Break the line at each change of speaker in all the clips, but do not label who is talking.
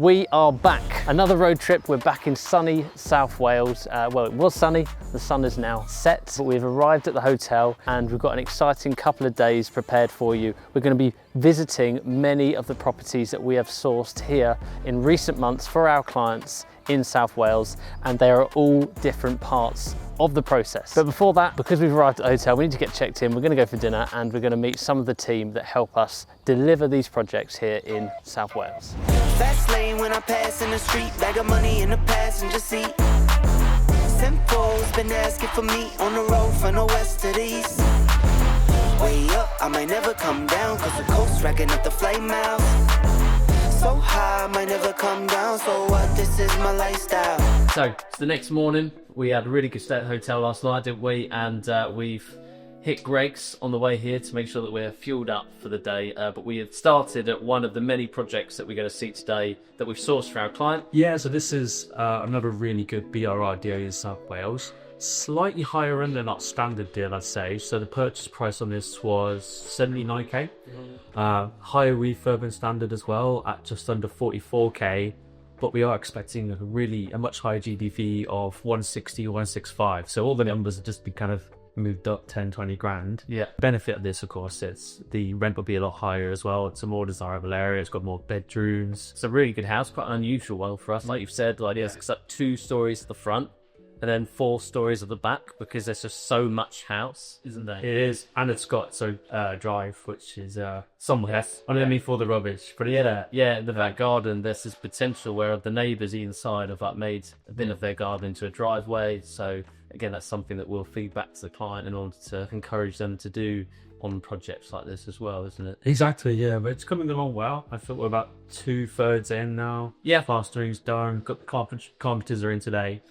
We are back. Another road trip. We're back in sunny South Wales. Well, it was sunny. The sun is now set, but we've arrived at the hotel and we've got an exciting couple of days prepared for you. We're going to be visiting many of the properties that we have sourced here in recent months for our clients in South Wales, and they are all different parts of the process. But before that, because we've arrived at the hotel, we need to get checked in. We're going to go for dinner and we're going to meet some of the team that help us deliver these projects here in South Wales.
Fast lane when I pass in the street, bag of money in the passenger seat. Simcoe's been asking for me on the road from the west to the east. Way up, I might never come down, cause the coast racking up the flight miles. So high, I might never come down, so what, this is my lifestyle.
So, it's the next morning. We had a really good stay at the hotel last night, didn't we? And we've hit Greg's on the way here to make sure that we're fueled up for the day. But we had started at one of the many projects that we're going to see today that we've sourced for our client.
Yeah, so this is another really good BRI deal in South Wales. Slightly higher end than our standard deal, I'd say. So the purchase price on this was 79k. Higher refurb and standard as well at just under 44k. But we are expecting a much higher GDV of 160, 165. So all the numbers have just been kind of moved up 10, 20 grand.
Yeah.
The benefit of this, of course, it's the rent will be a lot higher as well. It's a more desirable area. It's got more bedrooms.
It's a really good house, quite an unusual one for us. Like you've said, like it's like 2 stories at the front and then 4 stories at the back, because there's just so much house, isn't there?
It is, and it's got drive, which is somewhere underneath all the rubbish. But
Yeah, the back garden, there's this potential where the neighbours inside have like made a bit of their garden into a driveway. So again, that's something that we'll feed back to the client in order to encourage them to do on projects like this as well, isn't it?
Exactly, yeah, but it's coming along well. I think we're about 2/3 in now.
Yeah.
Plastering's done, got the carpenters are in today.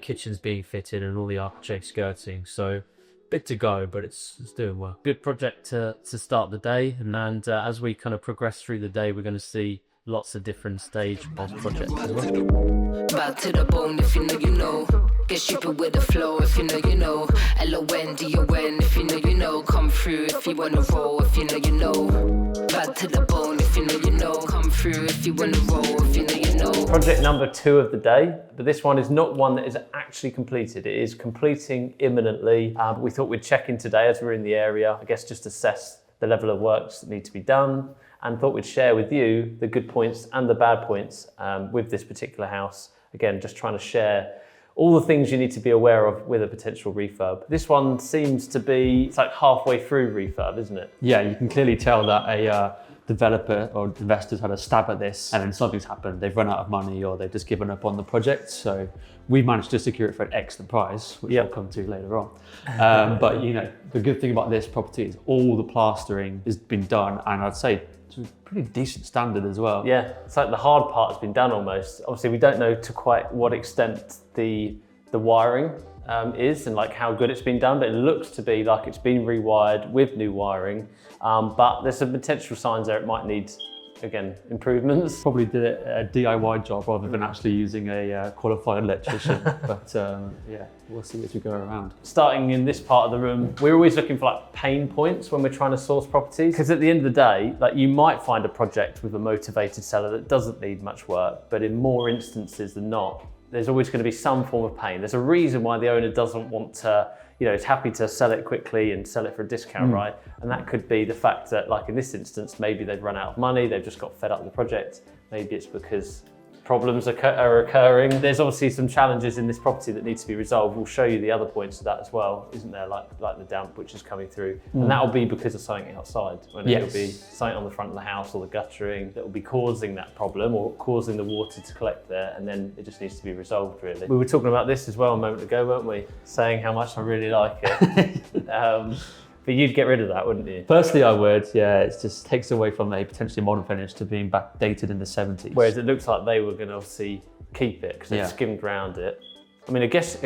Kitchen's being fitted and all the architrave skirting, so bit to go, but it's doing well.
Good project to start the day, and as we kind of progress through the day, we're going to see lots of different stage of projects as well.
Back to the bone, if you know, you know. Get stupid with the flow, if you know, you know. LONDON, if you know, you know. Come through if you wanna roll, if you know, you know. Back to the bone, if you know, you know. Come through if you wanna roll, if you know, you know.
Project number 2 of the day, but this one is not one that is actually completed. It is completing imminently. But we thought we'd check in today as we're in the area, I guess just assess the level of works that need to be done, and thought we'd share with you the good points and the bad points with this particular house. Again, just trying to share all the things you need to be aware of with a potential refurb. This one seems to be, it's like halfway through refurb, isn't it?
Yeah, you can clearly tell that a developer or investors had a stab at this and then something's happened. They've run out of money or they've just given up on the project. So we managed to secure it for an excellent price, which I'll come to later on. But you know, the good thing about this property is all the plastering has been done, and I'd say to a pretty decent standard as well.
Yeah, it's like the hard part has been done almost. Obviously, we don't know to quite what extent the wiring is and like how good it's been done, but it looks to be like it's been rewired with new wiring. But there's some potential signs there it might need, again, improvements.
Probably did a DIY job rather than actually using a qualified electrician. But yeah, we'll see as we go around.
Starting in this part of the room, we're always looking for like pain points when we're trying to source properties, because at the end of the day, like you might find a project with a motivated seller that doesn't need much work, but in more instances than not, there's always going to be some form of pain. There's a reason why the owner doesn't want to, you know, is happy to sell it quickly and sell it for a discount, right? And that could be the fact that, like in this instance, maybe they've run out of money, they've just got fed up with the project. Maybe it's because problems are occurring. There's obviously some challenges in this property that need to be resolved. We'll show you the other points of that as well, isn't there? Like the damp which is coming through. And that'll be because of something outside. When it'll be something on the front of the house or the guttering that will be causing that problem or causing the water to collect there, and then it just needs to be resolved really. We were talking about this as well a moment ago, weren't we? Saying how much I really like it. But you'd get rid of that, wouldn't you?
Personally, I would, yeah. It just takes away from a potentially modern finish to being backdated in the 70s.
Whereas it looks like they were going to obviously keep it because they've skimmed around it. I mean, I guess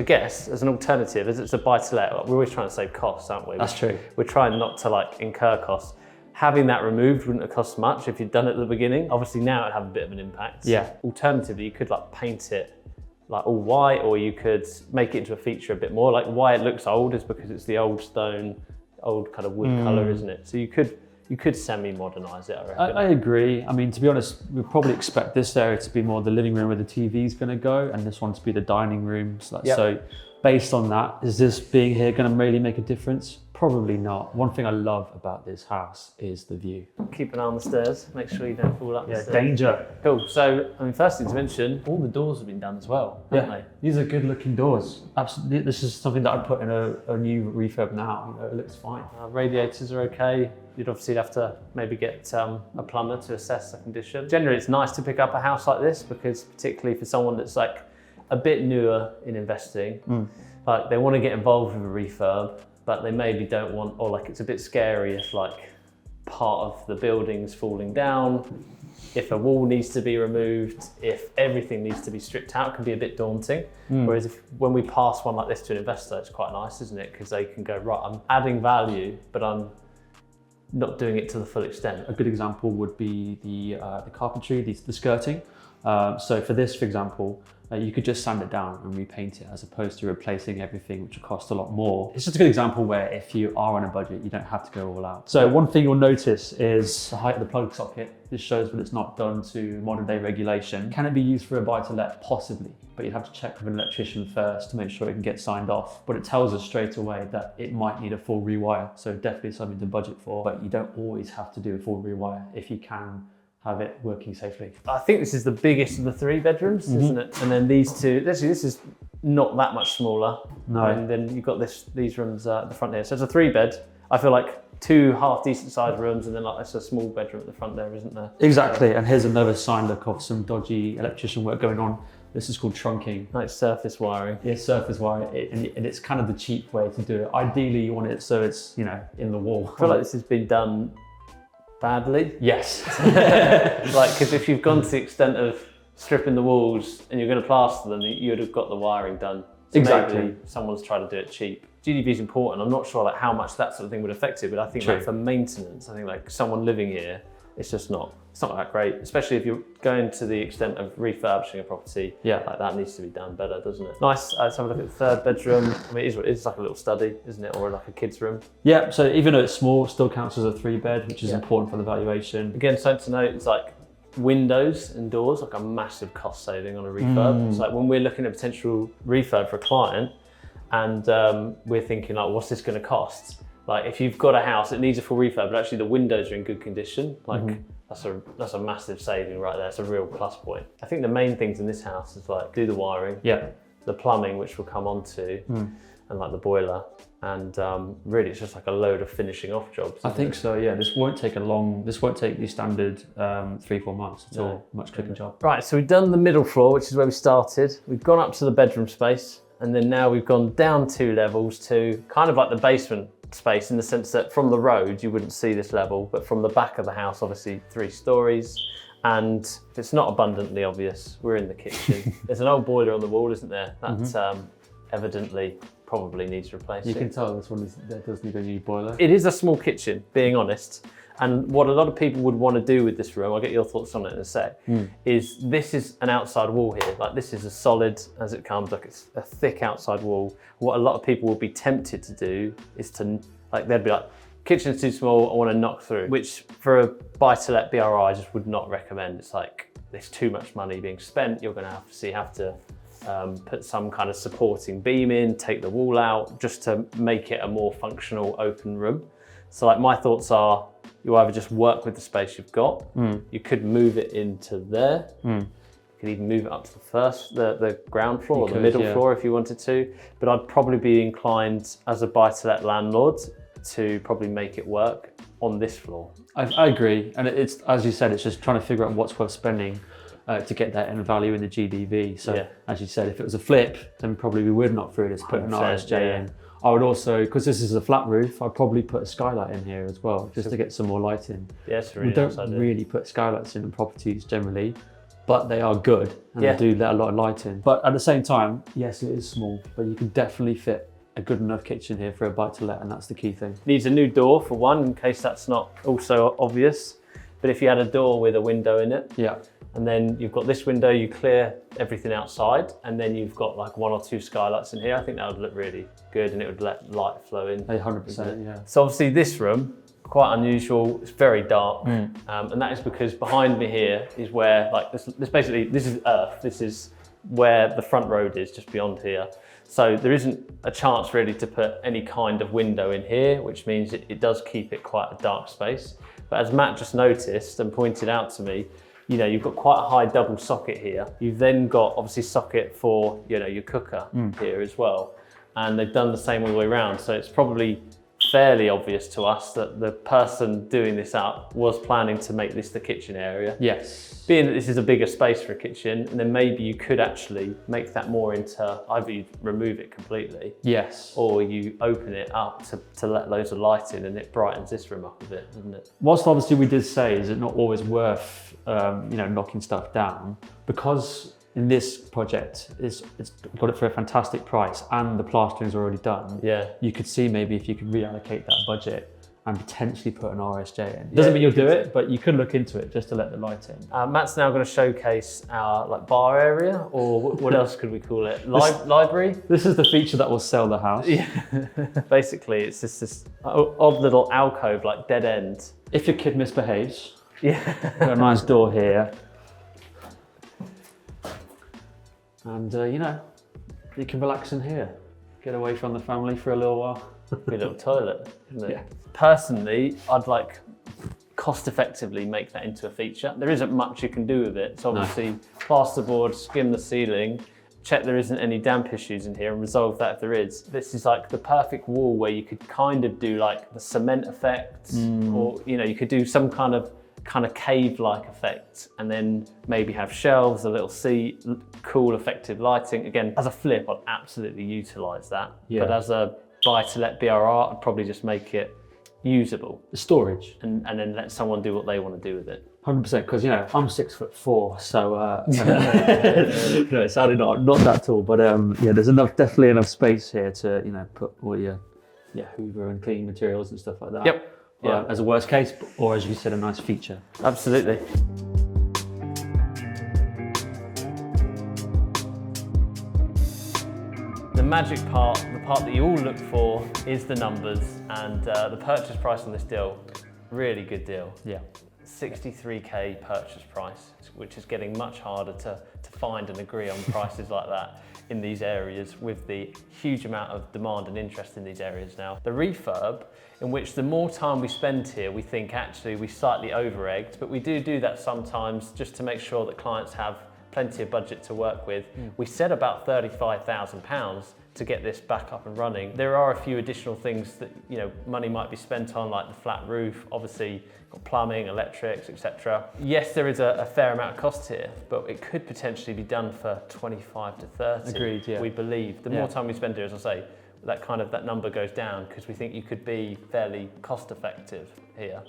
as an alternative, as it's a buy-to-let, we're always trying to save costs, aren't we?
That's true.
We're trying not to like incur costs. Having that removed wouldn't have cost much if you'd done it at the beginning. Obviously now it'd have a bit of an impact.
Yeah.
Alternatively, you could like paint it like all white, or you could make it into a feature a bit more. Like why it looks old is because it's the old stone, old kind of wood colour, isn't it? So you could you could semi-modernise it, I reckon.
I agree. I mean, to be honest, we probably expect this area to be more the living room where the TV is going to go, and this one to be the dining room. So based on that, is this being here going to really make a difference? Probably not. One thing I love about this house is the view.
Keep an eye on the stairs, make sure you don't fall up the stairs.
Danger.
Cool, so, I mean, first thing to mention, all the doors have been done as well, haven't they?
These are good looking doors. Absolutely. This is something that I'd put in a new refurb now. You know, it looks fine.
Radiators are okay. You'd obviously have to maybe get a plumber to assess the condition. Generally, it's nice to pick up a house like this because particularly for someone that's like a bit newer in investing, like they want to get involved with a refurb, but they maybe don't want, or like it's a bit scary if like part of the building's falling down, if a wall needs to be removed, if everything needs to be stripped out, it can be a bit daunting. Whereas when we pass one like this to an investor, it's quite nice, isn't it? Because they can go, right, I'm adding value, but I'm not doing it to the full extent.
A good example would be the carpentry, the skirting. So for this, for example, you could just sand it down and repaint it as opposed to replacing everything, which will cost a lot more. It's just a good example where if you are on a budget, you don't have to go all out. So one thing you'll notice is the height of the plug socket. This shows that it's not done to modern day regulation. Can it be used for a buy-to-let? Possibly, but you'd have to check with an electrician first to make sure it can get signed off. But it tells us straight away that it might need a full rewire. So definitely something to budget for, but you don't always have to do a full rewire if you can have it working safely.
I think this is the biggest of the 3 bedrooms, isn't it? And then these two, actually this is not that much smaller.
No.
And then you've got these rooms at the front here. So it's a 3-bed. I feel like 2 half decent sized rooms and then like it's a small bedroom at the front there, isn't there?
Exactly, and here's another sign look of some dodgy electrician work going on. This is called trunking.
Like surface wiring.
Yeah, surface wiring, and it's kind of the cheap way to do it. Ideally, you want it so it's, you know, in the wall.
I feel like this has been done badly.
Yes.
Like, because if you've gone to the extent of stripping the walls and you're going to plaster them, you would have got the wiring done. So
Exactly.
maybe someone's tried to do it cheap. GDV is important. I'm not sure like how much that sort of thing would affect it, but I think like for maintenance, I think like someone living here, it's not that great, especially if you're going to the extent of refurbishing a property.
Yeah.
Like that needs to be done better, doesn't it? Nice. Let's have a look at the 3rd bedroom. I mean, it's like a little study, isn't it? Or like a kid's room.
Yeah, so even though it's small, it still counts as a 3-bed, which is important for the valuation.
Again, something to note is like windows and doors, like a massive cost saving on a refurb. It's like when we're looking at potential refurb for a client and we're thinking like, what's this going to cost? Like if you've got a house, it needs a full refurb, but actually the windows are in good condition. Like that's a massive saving right there. It's a real plus point. I think the main things in this house is like do the wiring, the plumbing, which we'll come on to, and like the boiler. And really it's just like a load of finishing off jobs.
I think so, yeah. This won't take the standard 3-4 months at all. Much quicker job.
Right, so we've done the middle floor, which is where we started. We've gone up to the bedroom space, and then now we've gone down 2 levels to kind of like the basement space in the sense that from the road you wouldn't see this level, but from the back of the house obviously 3 stories. And if it's not abundantly obvious, we're in the kitchen. There's an old boiler on the wall, isn't there? That evidently probably needs replacing.
You can tell this one does need a new boiler.
It is a small kitchen, being honest. And what a lot of people would want to do with this room, I'll get your thoughts on it in a sec, is this is an outside wall here. Like this is as solid as it comes, like it's a thick outside wall. What a lot of people will be tempted to do is to, like they'd be like, kitchen's too small, I want to knock through. Which for a buy-to-let BRI, I just would not recommend. It's like, there's too much money being spent. You're going to have to put some kind of supporting beam in, take the wall out, just to make it a more functional open room. So like my thoughts are, you either just work with the space you've got, you could move it into there, you could even move it up to the ground floor or the middle floor if you wanted to, but I'd probably be inclined as a buy-to-let landlord to probably make it work on this floor.
I agree, and it's, as you said, it's just trying to figure out what's worth spending to get that end value in the GDV. So as you said, if it was a flip, then probably we would knock through this, put an RSJ in. I would also, because this is a flat roof, I'd probably put a skylight in here as well, just to get some more light in.
Yeah, it's really
we don't really put skylights in properties generally, but they are good and they do let a lot of light in. But at the same time, yes, it is small, but you can definitely fit a good enough kitchen here for a buy-to-let, and that's the key thing.
Needs a new door for one, in case that's not also obvious. But if you had a door with a window in it, and then you've got this window, you clear everything outside, and then you've got like 1 or 2 skylights in here, I think that would look really good and it would let light flow in.
100%, yeah.
So obviously this room, quite unusual. It's very dark, and that is because behind me here is where, like, this is earth. This is where the front road is, just beyond here. So there isn't a chance really to put any kind of window in here, which means it does keep it quite a dark space. But as Matt just noticed and pointed out to me, you know, you've got quite a high double socket here. You've then got obviously socket for, you know, your cooker here as well. And they've done the same all the way around. So it's probably fairly obvious to us that the person doing this up was planning to make this the kitchen area.
Yes.
Being that this is a bigger space for a kitchen, and then maybe you could actually make that more into, either you remove it completely,
Yes.
or you open it up to let loads of light in, and it brightens this room up a bit, doesn't it?
Whilst obviously we did say, is it not always worth, you know, knocking stuff down? Because in this project, it's got it for a fantastic price and the plastering's already done.
Yeah.
You could see maybe if you could reallocate that budget and potentially put an RSJ in. Doesn't mean you'll do it, but you could look into it just to let the light in.
Matt's now going to showcase our like bar area, or what else could we call it? Library?
This is the feature that will sell the house.
Yeah. Basically, it's just this odd little alcove, like dead end.
If your kid misbehaves,
Yeah.
got a nice door here. And you know, you can relax in here. Get away from the family for a little while.
Be a little toilet, isn't it?
Yeah.
Personally, I'd like cost effectively make that into a feature. There isn't much you can do with it. So obviously plasterboard, skim the ceiling, check there isn't any damp issues in here and resolve that if there is. This is like the perfect wall where you could kind of do like the cement effect, or you know, you could do some kind of cave-like effect, and then maybe have shelves, a little seat, cool effective lighting. Again, as a flip, I'd absolutely utilize that.
Yeah.
But as a buy-to-let BRR, I'd probably just make it usable
Storage.
and then let someone do what they want to do with it.
100%, because you know, I'm 6'4", so no, sadly not that tall, but yeah, there's definitely enough space here to, you know, put all your Hoover and cleaning materials and stuff like that.
Yep. Yeah.
As a worst case, or as you said, a nice feature.
Absolutely. The magic part, the part that you all look for, is the numbers, and the purchase price on this deal, really good deal.
Yeah.
63k purchase price, which is getting much harder to find and agree on prices like that in these areas, with the huge amount of demand and interest in these areas now. The refurb, in which the more time we spend here, we think actually we slightly over-egged, but we do that sometimes just to make sure that clients have plenty of budget to work with. We said about £35,000 to get this back up and running. There are a few additional things that, you know, money might be spent on, like the flat roof, obviously got plumbing, electrics, etc. Yes, there is a fair amount of cost here, but it could potentially be done for 25 to 30.
Agreed, yeah.
We believe. The more time we spend here, as I say, that number goes down, because we think you could be fairly cost effective here.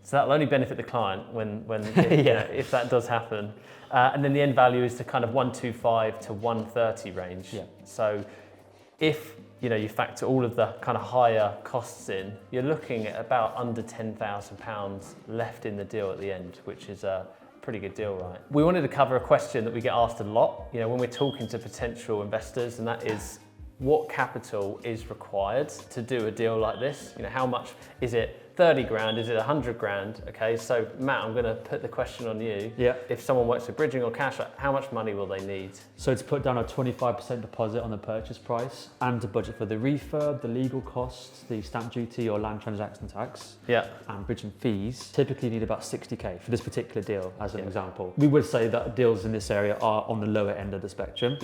So that'll only benefit the client when you know, if that does happen. And then the end value is the kind of 125 to 130 range. Yeah. So if you factor all of the kind of higher costs in, you're looking at about under £10,000 left in the deal at the end, which is a pretty good deal, right? We wanted to cover a question that we get asked a lot, you know, when we're talking to potential investors, and that is, what capital is required to do a deal like this? You know, how much is it? 30 grand, is it 100 grand? Okay, so Matt, I'm gonna put the question on you.
Yeah.
If someone works with bridging or cash, how much money will they need?
So to put down a 25% deposit on the purchase price, and to budget for the refurb, the legal costs, the stamp duty or land transaction tax, and bridging fees, typically need about 60k for this particular deal, as an example. We would say that deals in this area are on the lower end of the spectrum.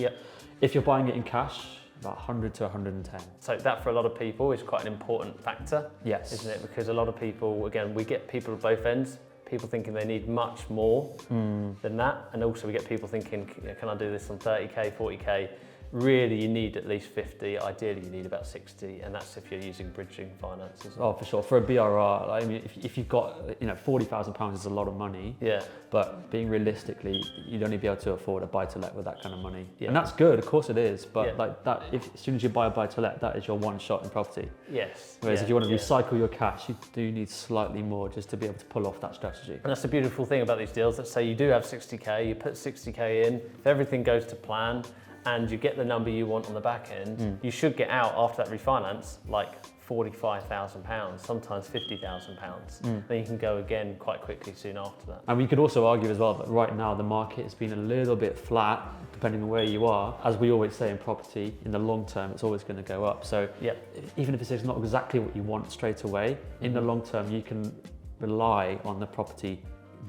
If you're buying it in cash, about 100 to 110. So
that for a lot of people is quite an important factor, isn't it? Because a lot of people, again, we get people at both ends, people thinking they need much more than that, and also we get people thinking, can I do this on 30k, 40k? Really, you need at least 50, ideally you need about 60, and that's if you're using bridging finances.
Oh, for sure. For a BRR, I mean, if you've got, you know, £40,000 is a lot of money. Yeah. But being realistically, you'd only be able to afford a buy-to-let with that kind of money. Yeah. And that's good, of course it is, but like that, as soon as you buy a buy-to-let, that is your one shot in property. Yes. Whereas if you want to recycle your cash, you do need slightly more just to be able to pull off that strategy. And
that's the beautiful thing about these deals. Let's say you do have 60k, you put 60k in, if everything goes to plan, and you get the number you want on the back end, you should get out after that refinance like £45,000, sometimes £50,000. Then you can go again quite quickly soon after that.
And we could also argue as well that right now the market has been a little bit flat, depending on where you are. As we always say in property, in the long term, it's always going to go up. So even if it's not exactly what you want straight away, in the long term, you can rely on the property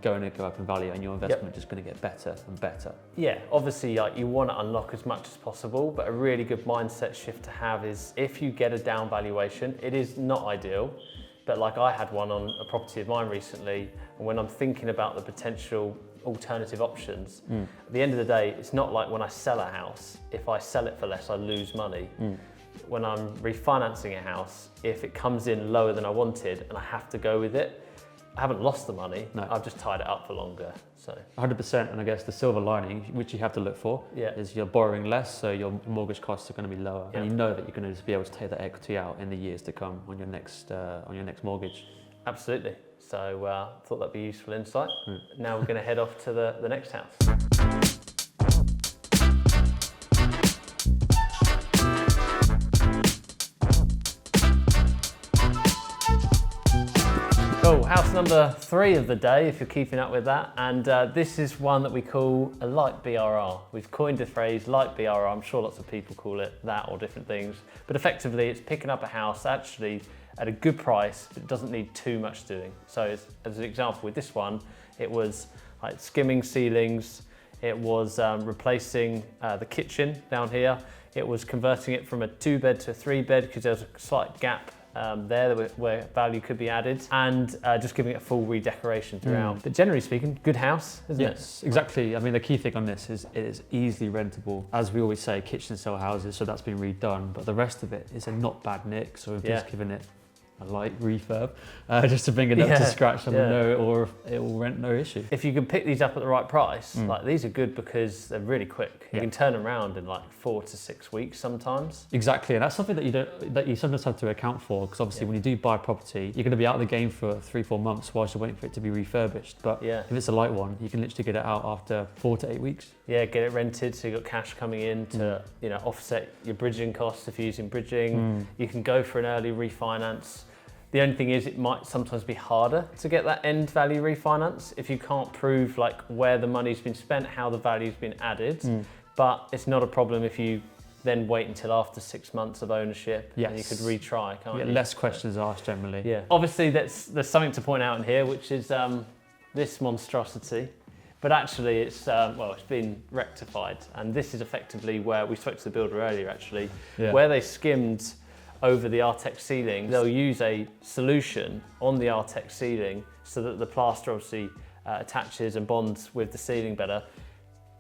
going to go up in value, and your investment just going to get better and better.
Yeah, obviously you want to unlock as much as possible, but a really good mindset shift to have is if you get a down valuation, it is not ideal, but like I had one on a property of mine recently, and when I'm thinking about the potential alternative options, at the end of the day, it's not like when I sell a house, if I sell it for less, I lose money. When I'm refinancing a house, if it comes in lower than I wanted and I have to go with it, I haven't lost the money, I've just tied it up for longer. So
100%, and I guess the silver lining, which you have to look for, is you're borrowing less, so your mortgage costs are going to be lower, and you know that you're going to just be able to take that equity out in the years to come on your next mortgage.
Absolutely. So I thought that'd be useful insight. Now we're going to head off to the next house. Cool, house number 3 of the day, if you're keeping up with that. And this is one that we call a light BRR. We've coined the phrase light BRR. I'm sure lots of people call it that or different things. But effectively, it's picking up a house actually at a good price, but it doesn't need too much doing. So as an example with this one, it was like skimming ceilings. It was replacing the kitchen down here. It was converting it from a 2-bed to a 3-bed because there was a slight gap there where value could be added, and just giving it a full redecoration throughout. But generally speaking, good house, isn't it?
Yes, exactly. I mean, the key thing on this is it is easily rentable. As we always say, kitchen sell houses, so that's been redone, but the rest of it is a not bad nick, so we've just given it a light refurb, just to bring it up to scratch, and we know it will rent no issue.
If you can pick these up at the right price, like these are good because they're really quick. You can turn them around in like 4 to 6 weeks sometimes.
Exactly, and that's something that you sometimes have to account for, because obviously when you do buy property, you're going to be out of the game for 3-4 months whilst you're waiting for it to be refurbished. But if it's a light one, you can literally get it out after 4 to 8 weeks.
Yeah, get it rented, so you've got cash coming in to offset your bridging costs if you're using bridging. You can go for an early refinance. The only thing is it might sometimes be harder to get that end value refinance if you can't prove like where the money's been spent, how the value's been added. But it's not a problem if you then wait until after 6 months of ownership and you could retry, can't you?
Less questions asked generally.
Yeah. Obviously there's something to point out in here, which is this monstrosity. But actually it's been rectified, and this is effectively where we spoke to the builder earlier actually, where they skimmed over the Artex ceiling. They'll use a solution on the Artex ceiling so that the plaster obviously attaches and bonds with the ceiling better,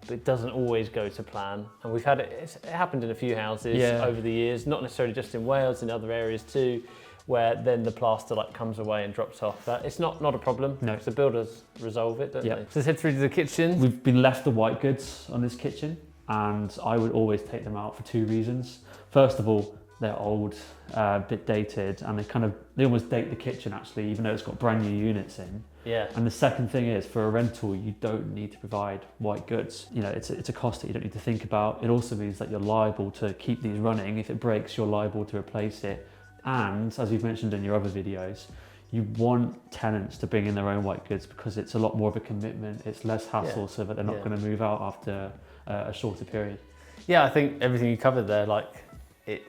but it doesn't always go to plan. And we've had it happened in a few houses over the years, not necessarily just in Wales, in other areas too, where then the plaster like comes away and drops off. But it's not a problem. No, the builders resolve it, don't they? So let's head through to the kitchen. We've
been left the white goods on this kitchen, and I would always take them out for 2 reasons. First of all, they're old, a bit dated, and they almost date the kitchen actually, even though it's got brand new units in.
Yeah.
And the second thing is, for a rental, you don't need to provide white goods. It's a cost that you don't need to think about. It also means that you're liable to keep these running. If it breaks, you're liable to replace it. And as you've mentioned in your other videos, you want tenants to bring in their own white goods because it's a lot more of a commitment. It's less hassle, so that they're not going to move out after a shorter period. Yeah,
I think everything you covered there,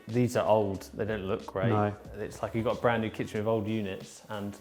these are old, they don't look great.
No.
It's like you've got a brand new kitchen with old units, and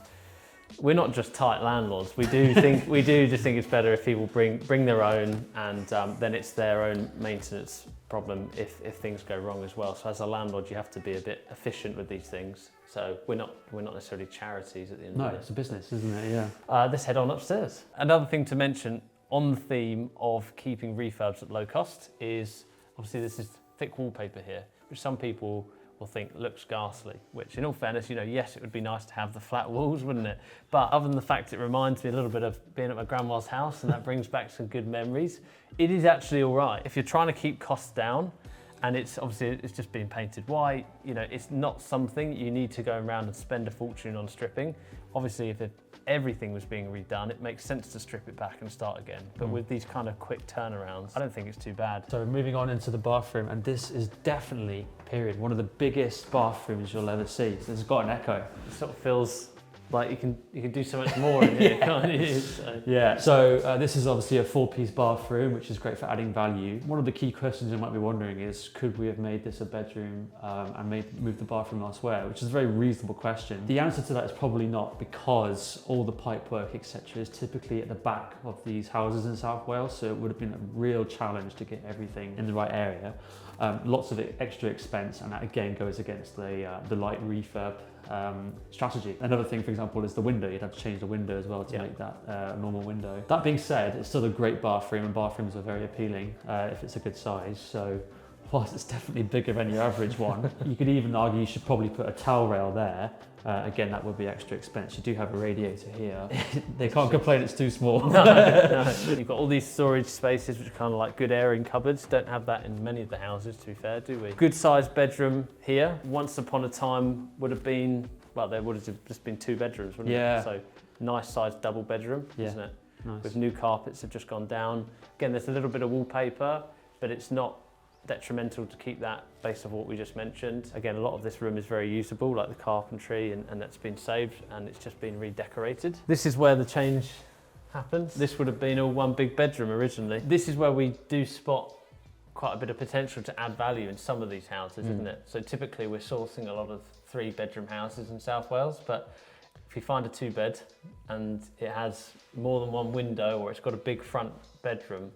we're not just tight landlords. We do just think it's better if people bring their own, and then it's their own maintenance problem if things go wrong as well. So as a landlord, you have to be a bit efficient with these things. So we're not necessarily charities at the end of it.
No, it's a business, isn't it? Yeah.
Let's head on upstairs. Another thing to mention on the theme of keeping refurbs at low cost is obviously this is thick wallpaper here, which some people will think looks ghastly, which in all fairness, yes, it would be nice to have the flat walls, wouldn't it? But other than the fact it reminds me a little bit of being at my grandma's house, and that brings back some good memories, it is actually all right. If you're trying to keep costs down and it's obviously it's just been painted white. You know, it's not something you need to go around and spend a fortune on stripping. Obviously, if everything was being redone, it makes sense to strip it back and start again. But with these kind of quick turnarounds, I don't think it's too bad.
So moving on into the bathroom, and this is definitely, period, one of the biggest bathrooms you'll ever see. So it's got an echo.
It sort of feels like you can do so much more in here, can't you? So.
Yeah, so this is obviously a 4-piece bathroom, which is great for adding value. One of the key questions you might be wondering is, could we have made this a bedroom and moved the bathroom elsewhere? Which is a very reasonable question. The answer to that is probably not, because all the pipework, etc., is typically at the back of these houses in South Wales, so it would have been a real challenge to get everything in the right area. Lots of extra expense, and that again goes against the light refurb strategy. Another thing, for example, is the window. You'd have to change the window as well to make that a normal window. That being said, it's still a great bathroom, and bathrooms are very appealing if it's a good size. So whilst it's definitely bigger than your average one, you could even argue you should probably put a towel rail there. Again, that would be extra expense. You do have a radiator here. They can't complain it's too small.
No. You've got all these storage spaces which are kind of like good airing cupboards. Don't have that in many of the houses, to be fair, do we? Good sized bedroom here. Once upon a time would have been, well, there would have just been 2 bedrooms, wouldn't it? So nice sized double bedroom, isn't it?
Nice.
With new carpets have just gone down. Again, there's a little bit of wallpaper, but it's not detrimental to keep that based on what we just mentioned. Again, a lot of this room is very usable, like the carpentry, and that's been saved, and it's just been redecorated. This is where the change happens. This would have been all one big bedroom originally. This is where we do spot quite a bit of potential to add value in some of these houses, isn't it? So typically we're sourcing a lot of 3-bedroom houses in South Wales, but if you find a 2-bed and it has more than one window, or it's got a big front bedroom,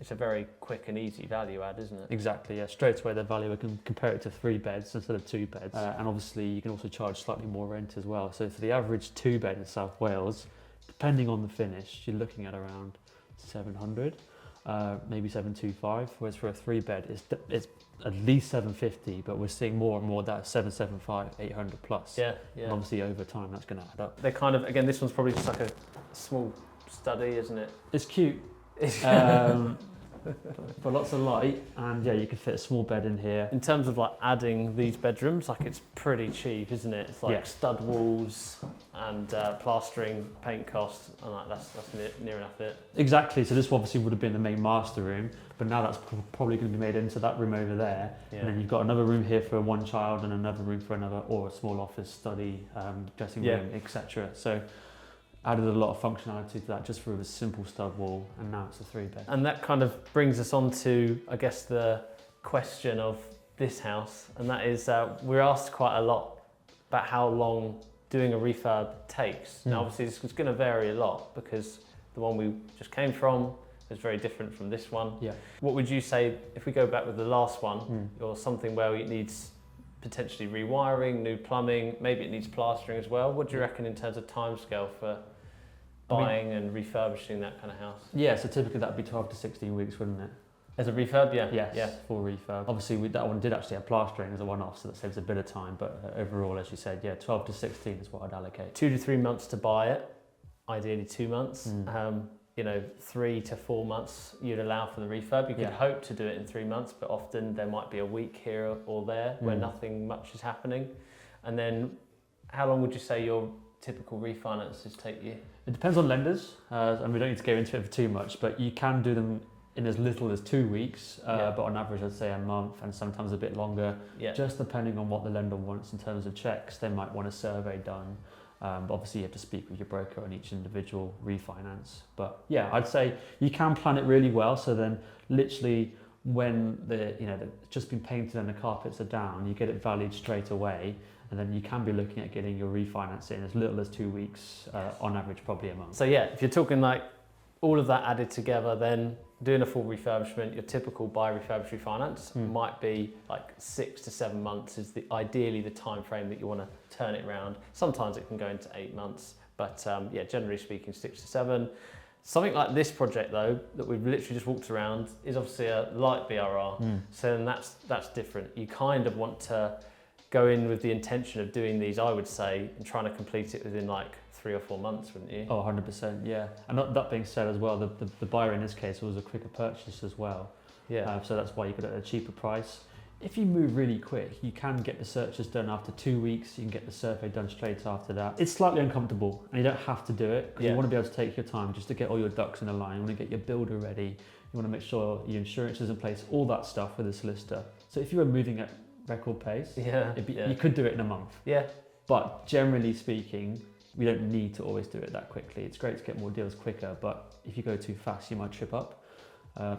it's a very quick and easy value add, isn't it?
Exactly, yeah. Straight away the value, we can compare it to 3 beds instead of 2 beds. And obviously you can also charge slightly more rent as well. So for the average 2-bed in South Wales, depending on the finish, you're looking at around 700, maybe 725, whereas for a 3-bed, it's at least 750, but we're seeing more and more that 775, 800 plus.
Yeah.
And obviously over time that's going to add up.
They're kind of, again, this one's probably just like a small study, isn't it?
It's cute. But lots of light, and yeah, you could fit a small bed in here.
In terms of like adding these bedrooms, like it's pretty cheap, isn't it? It's like
Yeah.
stud walls and plastering, paint costs, and like that's near enough it.
Exactly, so this obviously would have been the main master room, but now that's probably going to be made into that room over there.
Yeah.
And then you've got another room here for one child and another room for another, or a small office, study, dressing room, etc. So added a lot of functionality to that just for a simple stud wall, and now it's a 3-bed.
And that kind of brings us on to, I guess, the question of this house, and that is we're asked quite a lot about how long doing a refurb takes. Now obviously this is going to vary a lot, because the one we just came from is very different from this one.
Yeah.
What would you say, if we go back with the last one, or something where it needs potentially rewiring, new plumbing, maybe it needs plastering as well, what do you reckon in terms of timescale for buying and refurbishing that kind of house?
Yeah, so typically that'd be 12 to 16 weeks, wouldn't it?
As a refurb, yeah.
Yes,
Yeah.
full refurb. Obviously that one did actually have plastering as a one-off, so that saves a bit of time, but overall, as you said, yeah, 12 to 16 is what I'd allocate.
2 to 3 months to buy it, ideally 2 months. 3 to 4 months you'd allow for the refurb. You could hope to do it in 3 months, but often there might be a week here or there where nothing much is happening. And then how long would you say your typical refinances take you?
It depends on lenders, and we don't need to go into it for too much, but you can do them in as little as 2 weeks, but on average I'd say a month, and sometimes a bit longer, just depending on what the lender wants in terms of checks. They might want a survey done, but obviously you have to speak with your broker on each individual refinance. But yeah, I'd say you can plan it really well, so then literally when it's just been painted and the carpets are down, you get it valued straight away. And then you can be looking at getting your refinance in as little as 2 weeks, on average probably a month.
So yeah, if you're talking like all of that added together, then doing a full refurbishment, your typical buy refurbish refinance might be like 6 to 7 months is ideally the time frame that you want to turn it around. Sometimes it can go into 8 months, but generally speaking 6 to 7. Something like this project though, that we've literally just walked around, is obviously a light BRR. So then that's different. You kind of want to go in with the intention of doing these, I would say, and trying to complete it within like 3 or 4 months, wouldn't you?
Oh, 100%, yeah. And that being said as well, the buyer in this case was a quicker purchase as well.
Yeah.
So that's why you got it at a cheaper price. If you move really quick, you can get the searches done after 2 weeks. You can get the survey done straight after that. It's slightly uncomfortable, and you don't have to do it because you want to be able to take your time just to get all your ducks in a line. You want to get your builder ready. You want to make sure your insurance is in place, all that stuff with a solicitor. So if you were moving at record pace, you could do it in a month.
Yeah.
But generally speaking, we don't need to always do it that quickly. It's great to get more deals quicker, but if you go too fast, you might trip up.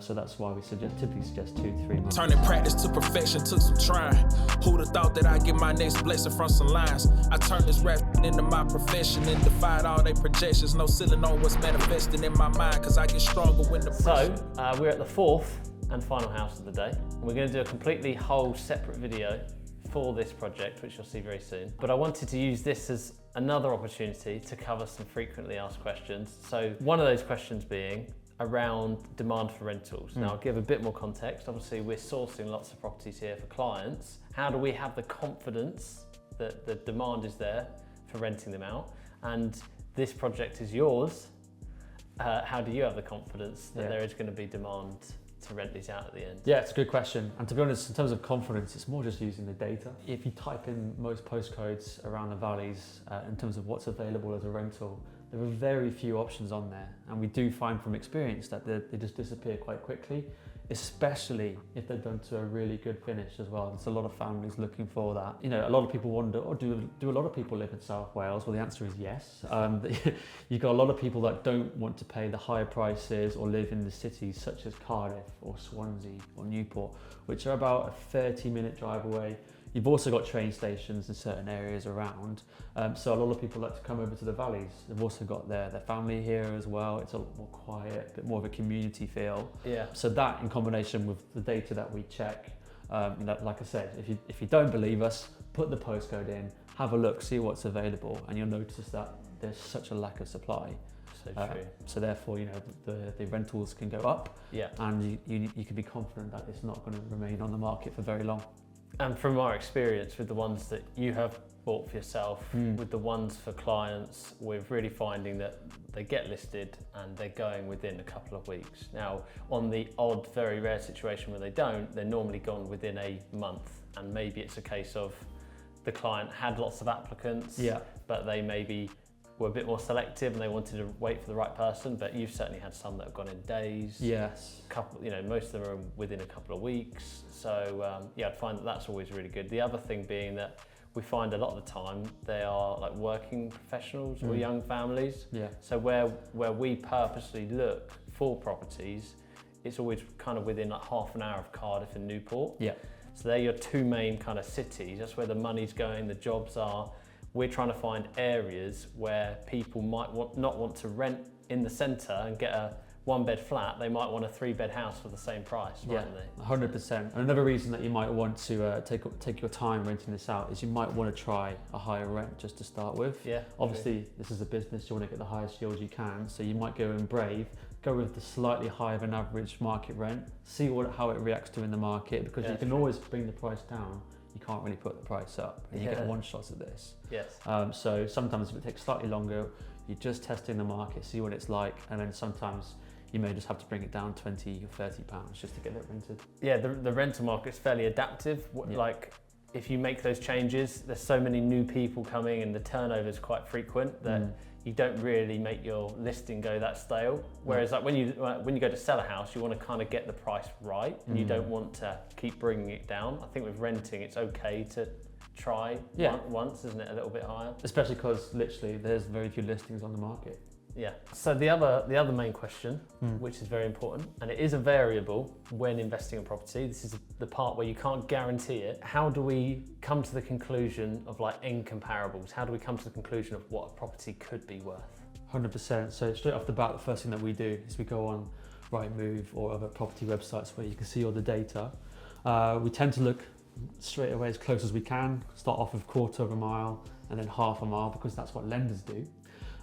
So that's why we typically suggest 2 to 3 months.
Turning practice to perfection took some trying. Who'd have thought that I'd get my next blessing from some lines? I turned this rap into my profession and defied all their projections. No ceiling on what's manifesting in my mind, cause I get stronger when the
So, we're at the 4th and final house of the day. We're going to do a completely whole separate video for this project, which you'll see very soon. But I wanted to use this as another opportunity to cover some frequently asked questions. So one of those questions being around demand for rentals. Now I'll give a bit more context. Obviously we're sourcing lots of properties here for clients. How do we have the confidence that the demand is there for renting them out? And this project is yours. How do you have the confidence that there is going to be demand to rent these out at the end?
Yeah, it's a good question. And to be honest, in terms of confidence, it's more just using the data. If you type in most postcodes around the valleys in terms of what's available as a rental, there are very few options on there. And we do find from experience that they just disappear quite quickly, especially if they're done to a really good finish as well. There's a lot of families looking for that. You know, a lot of people wonder, do a lot of people live in South Wales? Well, the answer is yes. You've got a lot of people that don't want to pay the higher prices or live in the cities such as Cardiff or Swansea or Newport, which are about a 30-minute drive away. You've also got train stations in certain areas around, so a lot of people like to come over to the valleys. They've also got their family here as well. It's a lot more quiet, a bit more of a community feel.
Yeah.
So that, in combination with the data that we check, like I said, if you don't believe us, put the postcode in, have a look, see what's available, and you'll notice that there's such a lack of supply.
So true.
So therefore, you know, the rentals can go up, and you can be confident that it's not going to remain on the market for very long.
And from our experience with the ones that you have bought for yourself, with the ones for clients, we're really finding that they get listed and they're going within a couple of weeks. Now, on the odd, very rare situation where they don't, they're normally gone within a month. And maybe it's a case of the client had lots of applicants, but they maybe were a bit more selective and they wanted to wait for the right person, but you've certainly had some that have gone in days.
Yes.
Most of them are within a couple of weeks. So I'd find that that's always really good. The other thing being that we find a lot of the time they are like working professionals or young families.
Yeah.
So where we purposely look for properties, it's always kind of within like half an hour of Cardiff and Newport.
Yeah.
So they're your two main kind of cities. That's where the money's going, the jobs are. We're trying to find areas where people might not want to rent in the centre and get a 1-bed flat. They might want a 3-bed house for the same price, mightn't they?
100%. And another reason that you might want to take your time renting this out is you might want to try a higher rent just to start with.
Yeah.
Obviously, this is a business, you want to get the highest yield you can, so you might go in brave, go with the slightly higher than average market rent, see how it reacts to in the market, because you can always bring the price down. You can't really put the price up, and you get one shot at this.
Yes.
So sometimes if it takes slightly longer, you're just testing the market, see what it's like, and then sometimes you may just have to bring it down 20 or 30 pounds just to get it rented. Yeah,
the rental market's fairly adaptive. Like if you make those changes, there's so many new people coming and the turnover is quite frequent that you don't really make your listing go that stale. Whereas like when you go to sell a house, you want to kind of get the price right and you don't want to keep bringing it down. I think with renting, it's okay to try once, isn't it, a little bit higher?
Especially because literally there's very few listings on the market.
Yeah. So the other main question, which is very important, and it is a variable when investing in property. This is the part where you can't guarantee it. How do we come to the conclusion of like incomparables? How do we come to the conclusion of what a property could be worth?
100%. So straight off the bat, the first thing that we do is we go on Rightmove or other property websites where you can see all the data. We tend to look straight away as close as we can. Start off with 1/4 of a mile and then 1/2 a mile because that's what lenders do.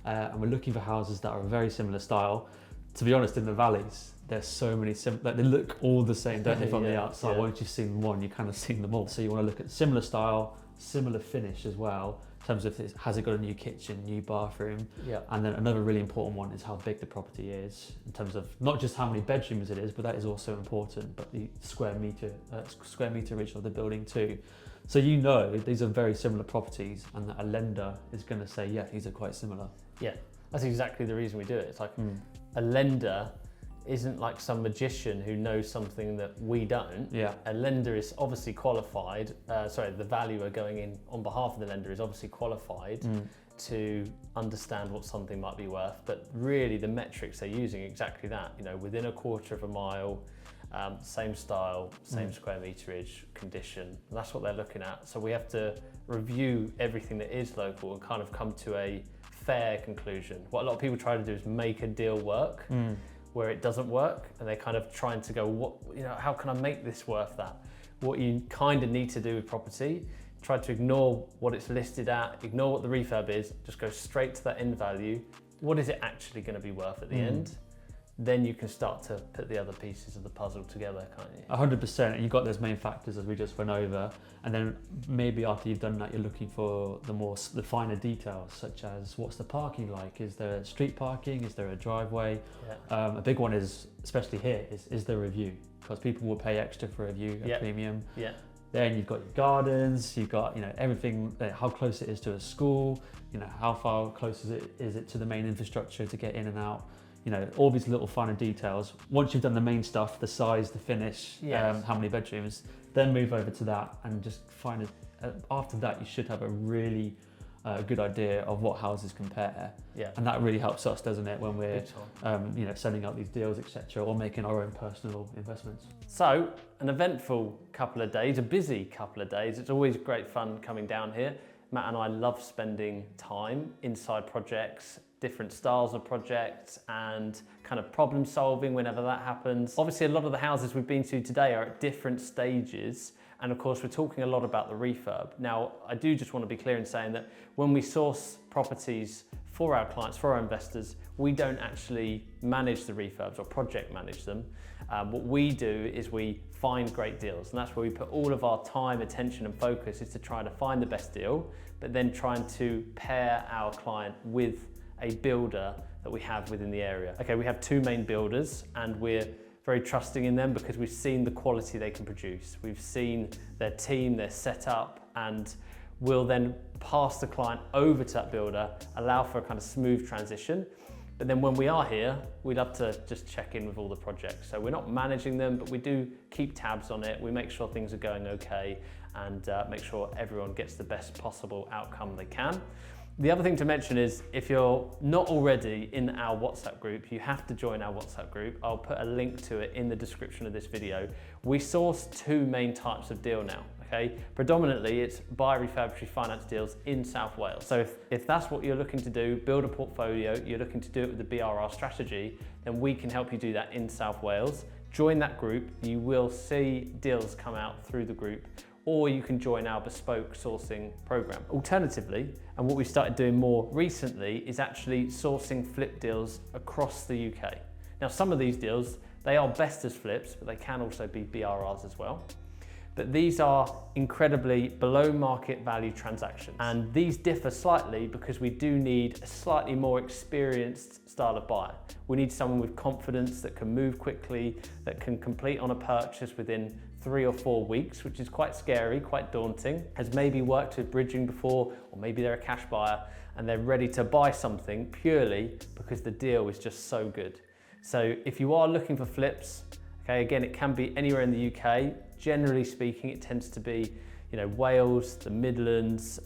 And we're looking for houses that are a very similar style. To be honest, in the valleys, there's so many like they look all the same, don't they, from the outside? Once you've seen one, you kind of seen them all. So you want to look at similar style, similar finish as well, in terms of has it got a new kitchen, new bathroom.
Yeah.
And then another really important one is how big the property is, in terms of not just how many bedrooms it is, but that is also important, but the square meterage of the building too. So these are very similar properties, and that a lender is going to say, yeah, these are quite similar.
Yeah, that's exactly the reason we do it. It's like a lender isn't like some magician who knows something that we don't.
Yeah.
A lender is obviously qualified, the valuer going in on behalf of the lender is obviously qualified to understand what something might be worth, but really the metrics they're using are exactly that, within a quarter of a mile, same style, same square meterage, condition. That's what they're looking at. So we have to review everything that is local and kind of come to a fair conclusion. What a lot of people try to do is make a deal work where it doesn't work, and they're kind of trying to go, how can I make this worth that? What you kind of need to do with property, try to ignore what it's listed at, ignore what the refurb is, just go straight to that end value. What is it actually going to be worth at the end? Then you can start to put the other pieces of the puzzle together, can't you?
100%, and you've got those main factors as we just went over, and then maybe after you've done that, you're looking for the finer details, such as what's the parking like? Is there street parking? Is there a driveway?
Yeah.
A big one is, especially here, is there a view? Because people will pay extra for a view, a premium.
Yeah.
Then you've got your gardens, you've got everything, how close it is to a school, how far close is it to the main infrastructure to get in and out. All these little finer details. Once you've done the main stuff, the size, the finish, how many bedrooms, then move over to that and just find it. After that, you should have a really good idea of what houses compare.
Yeah.
And that really helps us, doesn't it, when we're sending out these deals, etc., or making our own personal investments.
So, an eventful couple of days, a busy couple of days. It's always great fun coming down here. Matt and I love spending time inside projects, different styles of projects, and kind of problem solving whenever that happens. Obviously, a lot of the houses we've been to today are at different stages, and of course we're talking a lot about the refurb. Now, I do just want to be clear in saying that when we source properties for our clients, for our investors, we don't actually manage the refurbs or project manage them. What we do is we find great deals, and that's where we put all of our time, attention and focus, is to try to find the best deal, but then trying to pair our client with a builder that we have within the area. Okay, we have two main builders, and we're very trusting in them because we've seen the quality they can produce. We've seen their team, their setup, and we'll then pass the client over to that builder, allow for a kind of smooth transition. But then when we are here, we love to just check in with all the projects. So we're not managing them, but we do keep tabs on it. We make sure things are going okay, and make sure everyone gets the best possible outcome they can. The other thing to mention is, if you're not already in our WhatsApp group, you have to join our WhatsApp group. I'll put a link to it in the description of this video. We source two main types of deal now, okay? Predominantly, it's buy, refurbish, refinance deals in South Wales. So if that's what you're looking to do, build a portfolio, you're looking to do it with the BRR strategy, then we can help you do that in South Wales. Join that group. You will see deals come out through the group, or you can join our bespoke sourcing program. Alternatively, and what we started doing more recently, is actually sourcing flip deals across the UK. Now, some of these deals, they are best as flips, but they can also be BRRs as well. But these are incredibly below market value transactions. And these differ slightly because we do need a slightly more experienced style of buyer. We need someone with confidence that can move quickly, that can complete on a purchase within 3 or 4 weeks, which is quite scary, quite daunting, has maybe worked with bridging before, or maybe they're a cash buyer and they're ready to buy something purely because the deal is just so good. So if you are looking for flips, okay, again, it can be anywhere in the UK. Generally speaking, it tends to be, Wales, the Midlands,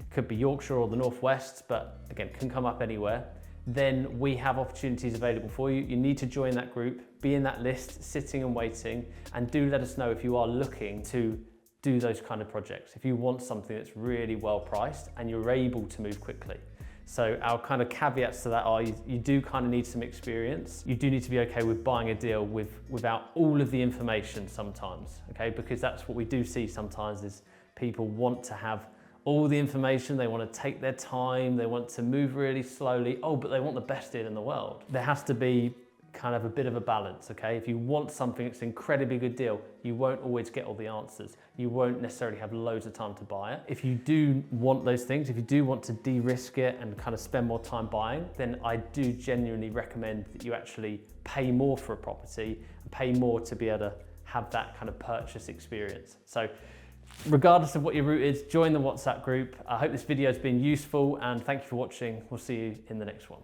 could be Yorkshire or the Northwest, but again, can come up anywhere. Then we have opportunities available for you. You need to join that group, be in that list, sitting and waiting, and do let us know if you are looking to do those kind of projects. If you want something that's really well priced and you're able to move quickly. So our kind of caveats to that are you do kind of need some experience. You do need to be okay with buying a deal without all of the information sometimes, okay? Because that's what we do see sometimes, is people want to have all the information, they want to take their time, they want to move really slowly, but they want the best deal in the world. There has to be kind of a bit of a balance, okay? If you want something that's an incredibly good deal, you won't always get all the answers. You won't necessarily have loads of time to buy it. If you do want those things, if you do want to de-risk it and kind of spend more time buying, then I do genuinely recommend that you actually pay more for a property and pay more to be able to have that kind of purchase experience. So regardless of what your route is, join the WhatsApp group. I hope this video has been useful and thank you for watching. We'll see you in the next one.